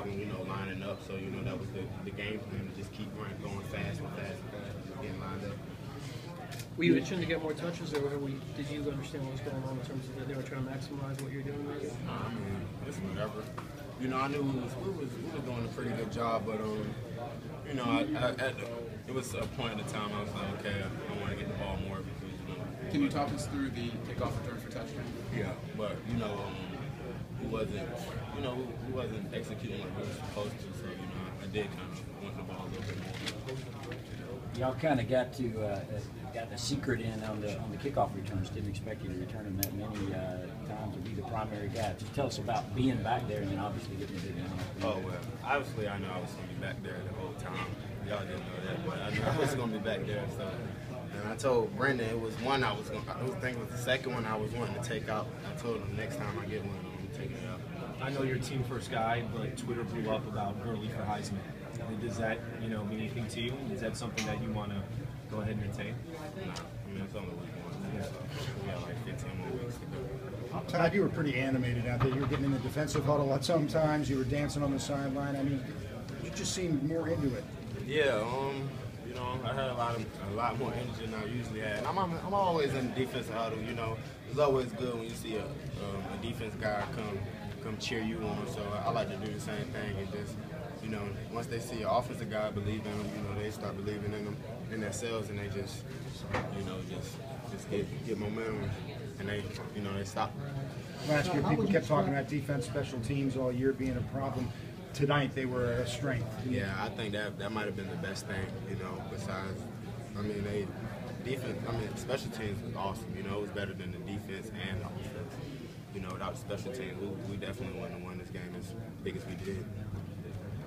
and, lining up. So, that was the game plan, to just keep going fast and fast and fast, getting lined up. Were you itching to get more touches, or did you understand what was going on in terms of that they were trying to maximize what you're doing right now? I mean, it's whatever. I knew we was doing a pretty good job, but it was a point in the time I was like, okay, I want to get the ball more because Can you talk us through the kickoff return for touchdown? Yeah, but we wasn't executing like we were supposed to, so I did kind of want the ball a little bit more. Y'all kind of got the secret in on the kickoff returns. Didn't expect you to return them that many times to be the primary guy. Just tell us about being back there and then obviously getting the big one. Oh well, obviously I know I was going to be back there the whole time. Y'all didn't know that, but I knew I was going to be back there. So, and I told Brendan it was one I think it was the second one I was wanting to take out. I told him next time I get one, I'm going to take it out. I know you're team first guy, but Twitter blew up about Gurley for Heisman. Does that, mean anything to you? Is that something that you want to go ahead and attain? Nah, I mean, it's only week one. So we got like 15 more weeks to go. Todd, you were pretty animated out there. You were getting in the defensive huddle at some times. You were dancing on the sideline. I mean, you just seemed more into it. Yeah, I had a lot more energy than I usually had. And I'm always in the defensive huddle. It's always good when you see a defense guy come cheer you on. So I like to do the same thing and just. Once they see an offensive guy believe in them, they start believing in them, in themselves, and they just get momentum, and they stop. Last year, people kept talking about defense, special teams all year being a problem. Tonight, they were a strength. Yeah, I think that might have been the best thing, besides, special teams was awesome. It was better than the defense and the offense. Without the special teams, we definitely wouldn't have won this game as big as we did.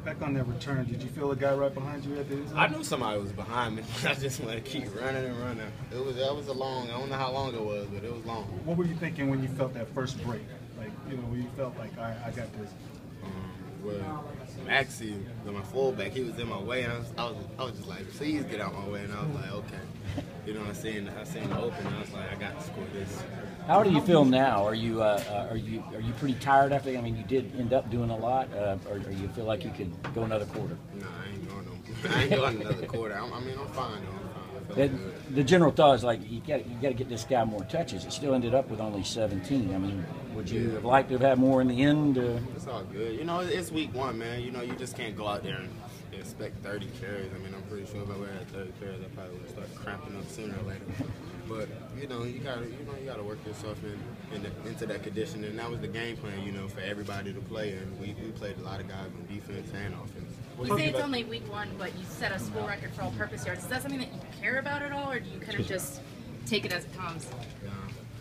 Back on that return, did you feel a guy right behind you at the end? I knew somebody was behind me. I just want to keep running and running. That was a long. I don't know how long it was, but it was long. What were you thinking when you felt that first break? Like, when you felt like, all right, I got this. Well, Maxie, my fullback, he was in my way, and I was just like, please get out my way, and I was like, okay. I seen the open, and I was like, I got to score this. How do you feel now? Are you pretty tired after? I mean, you did end up doing a lot, or you feel like you could go another quarter? No, I ain't going no. I ain't going another quarter. I'm fine though. The general thought is like you got to get this guy more touches. It still ended up with only 17. I mean, would you have liked to have had more in the end? It's all good. It's week one, man. You just can't go out there and expect 30 carries. I mean, I'm pretty sure if I were at 30 carries, I probably would start cramping up sooner or later. But you gotta work yourself into that condition, and that was the game plan. For everybody to play, and we played a lot of guys on defense and offense. You say it's only week one, but you set a school record for all-purpose yards. Is that something that you care about at all, or do you kind of just take it as it comes?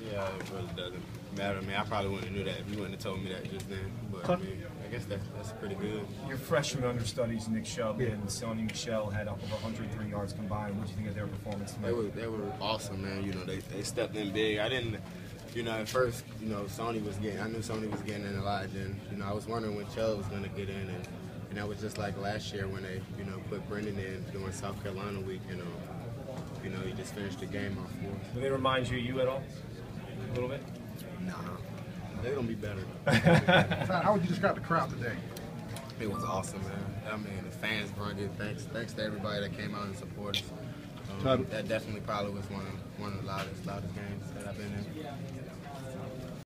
Yeah, it really doesn't matter to me. I probably wouldn't have knew that if you wouldn't have told me that just then. But I guess that's pretty good. Your freshman understudies, Nick Chubb and Sony Michel, had up over 103 yards combined. What do you think of their performance tonight? They were awesome, man. They stepped in big. I didn't, at first, Sony was getting. I knew Sony was getting in a lot. Then, I was wondering when Chubb was going to get in, and that was just like last year when they, put Brendan in during South Carolina week. He just finished the game off for us. Do they remind you at all? A little bit? Nah. They're going to be better. How would you describe the crowd today? It was awesome, man. I mean, the fans brought it. Thanks to everybody that came out and supported us. That definitely probably was one of the loudest games that I've been in.